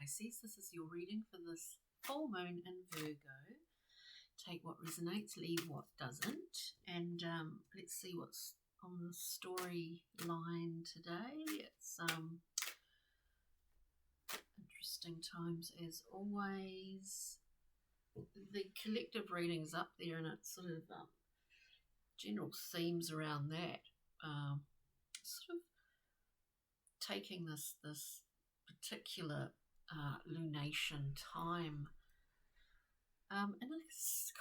Pisces. This is your reading for this full moon in Virgo. Take what resonates, leave what doesn't. And let's see what's on the storyline today. It's interesting times as always. The collective reading's up there, and it's sort of general themes around that. Sort of taking this particular lunation time in a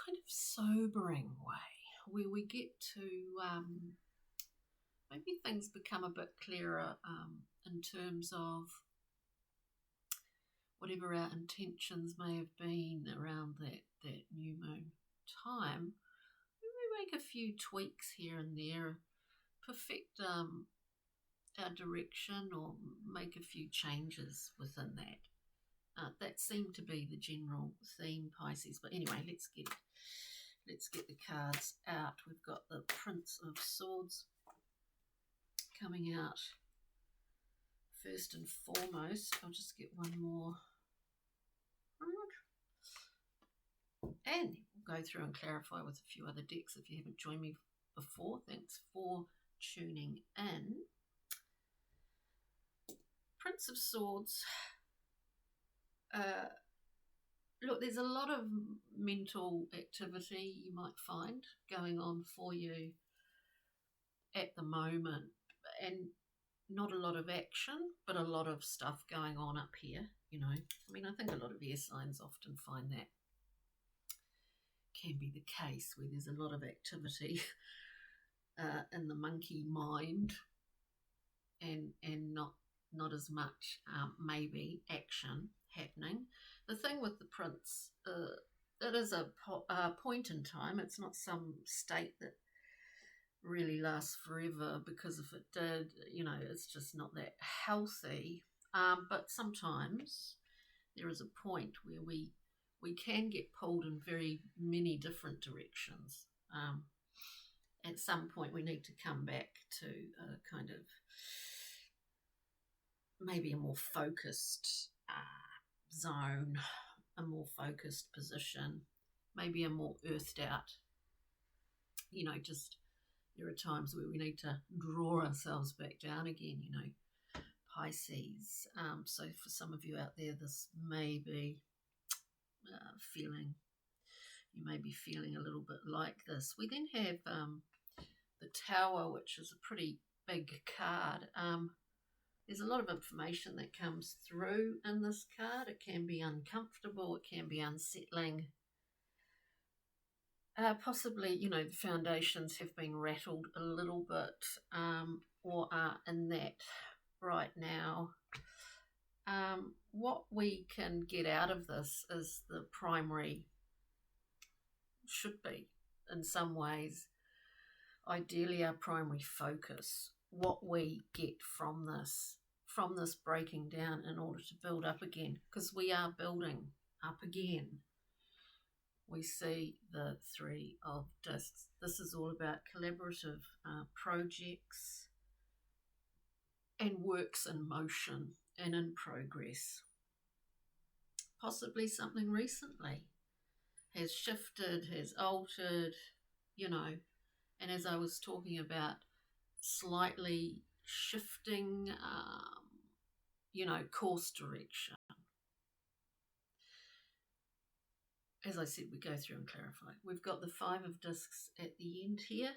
kind of sobering way, where we get to maybe things become a bit clearer in terms of whatever our intentions may have been around that new moon time. We may make a few tweaks here and there, perfect our direction, or make a few changes within that. That seemed to be the general theme, Pisces. But anyway, let's get the cards out. We've got the Prince of Swords coming out first and foremost. I'll just get one more. And we'll go through and clarify with a few other decks if you haven't joined me before. Thanks for tuning in. Prince of Swords. Look, there's a lot of mental activity you might find going on for you at the moment, and not a lot of action, but a lot of stuff going on up here, you know. I mean, I think a lot of air signs often find that can be the case, where there's a lot of activity in the monkey mind, and not as much maybe action happening. The thing with the Prince, it is a point in time. It's not some state that really lasts forever, because if it did, you know, it's just not that healthy. But sometimes there is a point where we can get pulled in very many different directions. At some point we need to come back to a kind of maybe a more focused zone, a more focused position, maybe a more earthed out, you know, just there are times where we need to draw ourselves back down again, you know, Pisces. So for some of you out there, this may be you may be feeling a little bit like this. We then have the Tower, which is a pretty big card. There's a lot of information that comes through in this card. It can be uncomfortable, it can be unsettling. Possibly, you know, the foundations have been rattled a little bit, or are in that right now. What we can get out of this is the primary, should be in some ways, ideally our primary focus, what we get from this breaking down in order to build up again, because we are building up again. We see the Three of Discs. This is all about collaborative projects and works in motion and in progress. Possibly something recently has shifted, has altered, you know, and as I was talking about, slightly shifting, you know, course direction. As I said, we go through and clarify. We've got the Five of Discs at the end here,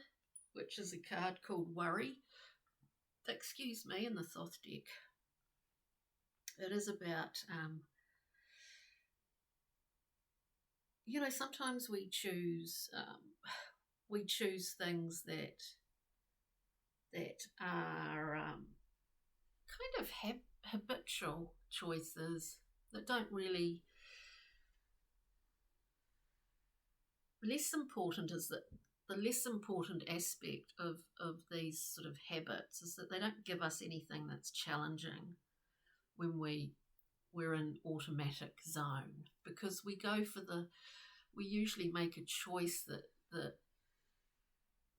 which is a card called Worry. Excuse me, in the Thoth deck. It is about, you know, sometimes we choose things that are kind of habitual choices that don't really. Less important is that the less important aspect of these sort of habits is that they don't give us anything that's challenging when we're in automatic zone, because we usually make a choice that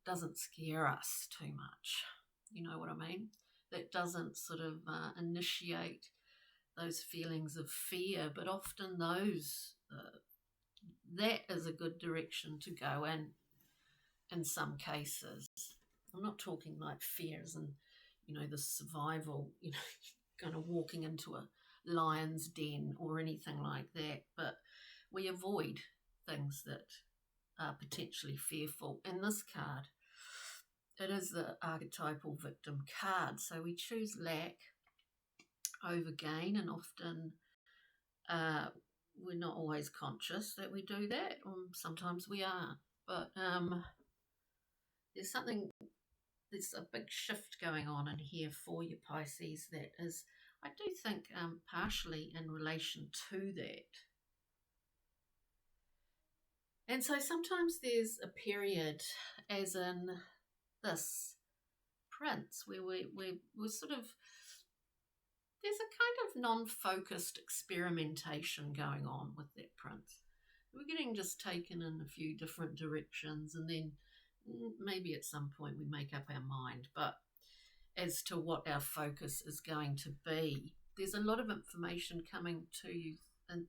doesn't scare us too much. You know what I mean? That doesn't sort of initiate those feelings of fear, but often that is a good direction to go in some cases. I'm not talking like fears and, the survival, kind of walking into a lion's den or anything like that, but we avoid things that are potentially fearful. In this card, it is the archetypal victim card, so we choose lack over gain, and often we're not always conscious that we do that, or sometimes we are, but there's a big shift going on in here for you, Pisces, that is, I do think, partially in relation to that. And so sometimes there's a period, as in this Prince, where we're sort of, there's a kind of non-focused experimentation going on with that Prince. We're getting just taken in a few different directions, and then maybe at some point we make up our mind. But as to what our focus is going to be, there's a lot of information coming to you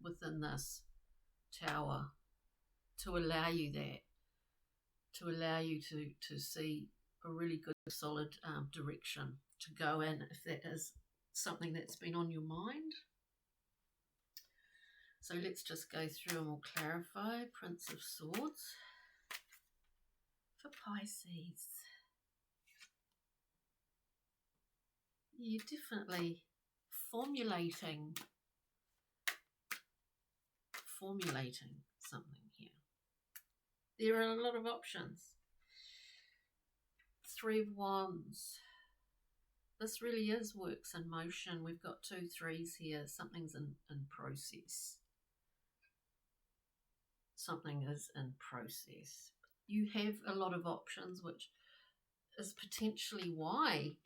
within this tower to allow you that, to allow you to see a really good, solid direction to go in, if that is something that's been on your mind. So let's just go through and we'll clarify. Prince of Swords for Pisces. You're definitely formulating something here. There are a lot of options. Three of Wands. This really is works in motion. We've got 2 3s here. Something's in process. Something is in process. You have a lot of options, which is potentially why,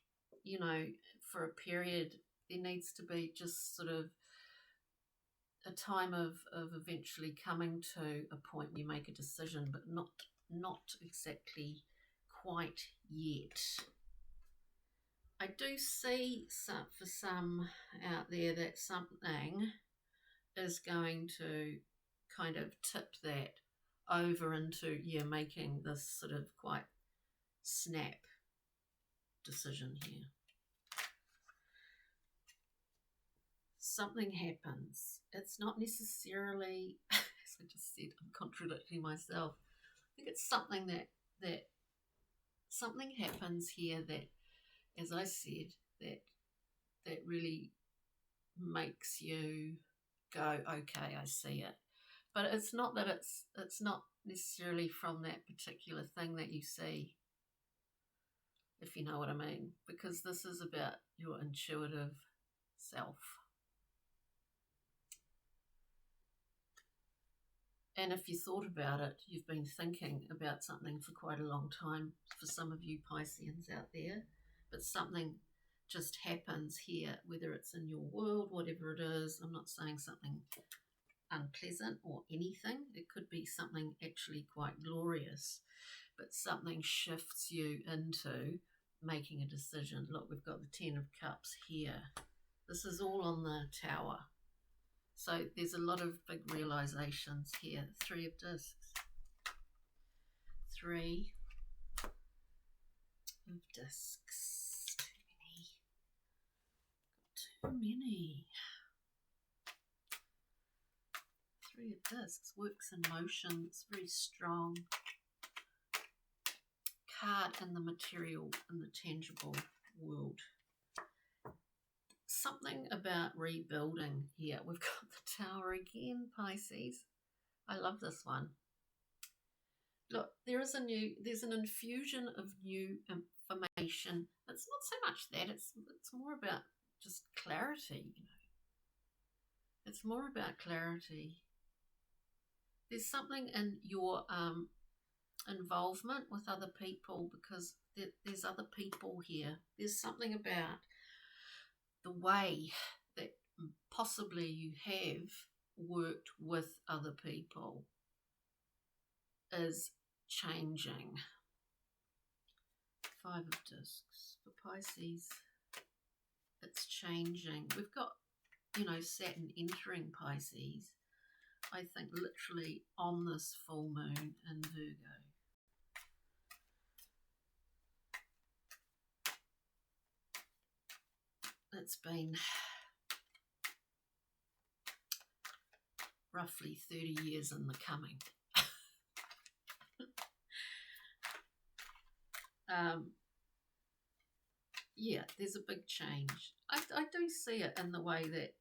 for a period, there needs to be just sort of a time of eventually coming to a point where you make a decision, but not exactly quite yet. I do see for some out there that something is going to kind of tip that over into making this sort of quite snap decision here. Something happens. It's not necessarily, as I just said, I'm contradicting myself. I think it's something that something happens here that, as I said, that really makes you go, okay, I see it. But it's not that it's not necessarily from that particular thing that you see, if you know what I mean, because this is about your intuitive self. And if you thought about it, you've been thinking about something for quite a long time, for some of you Pisceans out there, but something just happens here, whether it's in your world, whatever it is. I'm not saying something unpleasant or anything. It could be something actually quite glorious, but something shifts you into making a decision. Look, we've got the 10 of Cups here. This is all on the tower. So there's a lot of big realizations here. 3 of Discs. 3 of Discs. Too many. 3 of Discs. Works in motion. It's very strong. Card in the material, in the tangible world. Something about rebuilding here. We've got the Tower again, Pisces. I love this one. Look, there's an infusion of new information. It's not so much that, it's more about just clarity, It's more about clarity. There's something in your involvement with other people, because there's other people here. There's something about the way that possibly you have worked with other people is changing. 5 of Discs for Pisces. It's changing. We've got, Saturn entering Pisces, I think literally on this full moon in Virgo. It's been roughly 30 years in the coming. Yeah, there's a big change. I do see it in the way that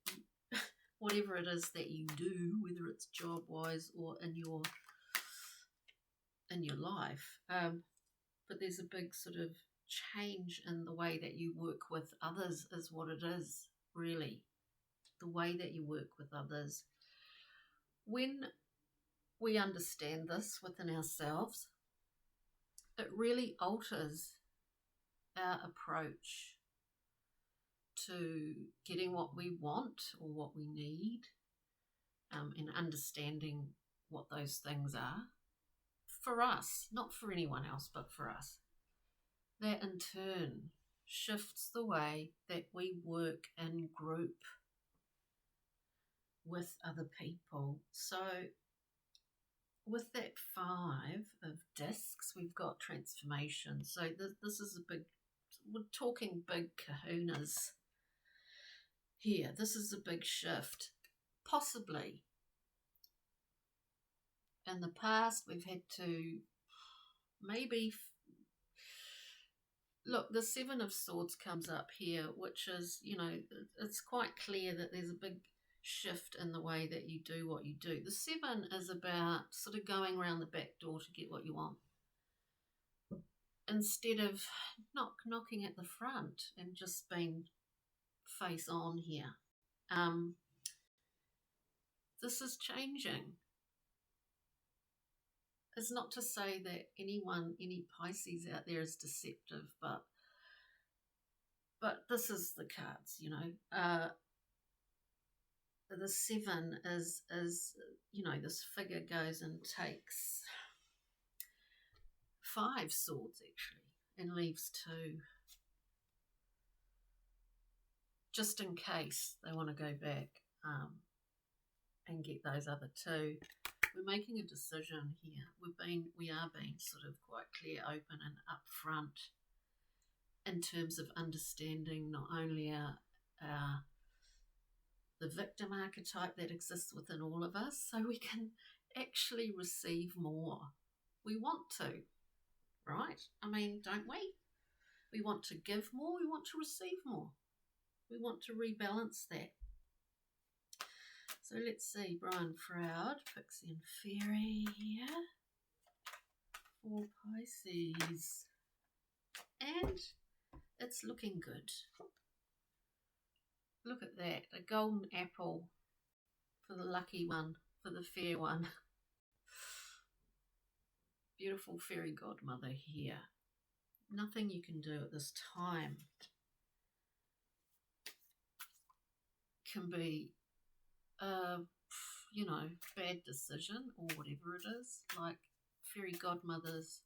whatever it is that you do, whether it's job-wise or in your life, but there's a big sort of change in the way that you work with others is what it is, really. The way that you work with others. When we understand this within ourselves, it really alters our approach to getting what we want or what we need, and understanding what those things are for us, not for anyone else, but for us. That in turn shifts the way that we work in group with other people. So with that 5 of discs, we've got transformation. So this is a big, we're talking big kahunas here. This is a big shift. Possibly in the past, we've had to maybe look, the 7 of Swords comes up here, which is, it's quite clear that there's a big shift in the way that you do what you do. The 7 is about sort of going around the back door to get what you want, instead of knocking at the front and just being face on here. This is changing. It's not to say that any Pisces out there is deceptive, but this is the cards, the 7 is this figure goes and takes 5 swords actually and leaves 2, just in case they want to go back and get those other 2. We're making a decision here. We are being sort of quite clear, open and upfront in terms of understanding not only the victim archetype that exists within all of us, so we can actually receive more. We want to, right? I mean, don't we? We want to give more, we want to receive more. We want to rebalance that. So let's see, Brian Froud, Pixie and Fairy here for Pisces. And it's looking good. Look at that, a golden apple for the lucky one, for the fair one. Beautiful fairy godmother here. Nothing you can do at this time can be bad decision or whatever it is. Like fairy godmothers,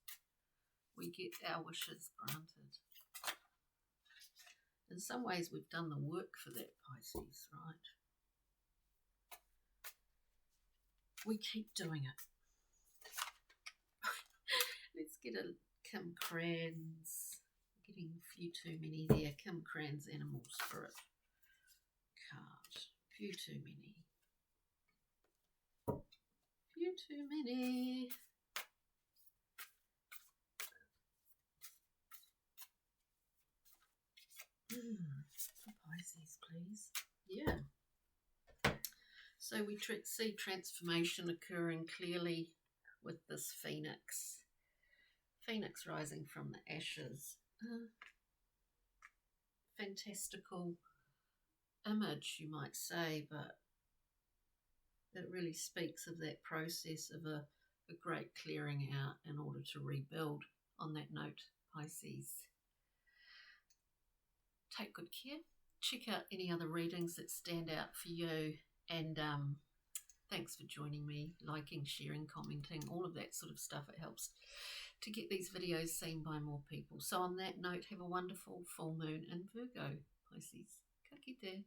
we get our wishes granted. In some ways, we've done the work for that, Pisces, right? We keep doing it. Let's get a Kim Cran's. Getting a few too many there. Kim Cran's Animal Spirit card. Few too many. Few too many. For Pisces, please. Yeah. So we see transformation occurring clearly with this phoenix. Phoenix rising from the ashes. Fantastical image, you might say, but it really speaks of that process of a great clearing out in order to rebuild. On that note, Pisces, take good care. Check out any other readings that stand out for you, and thanks for joining me, liking, sharing, commenting, all of that sort of stuff. It helps to get these videos seen by more people. So on that note, have a wonderful full moon in Virgo, Pisces. Ka kite.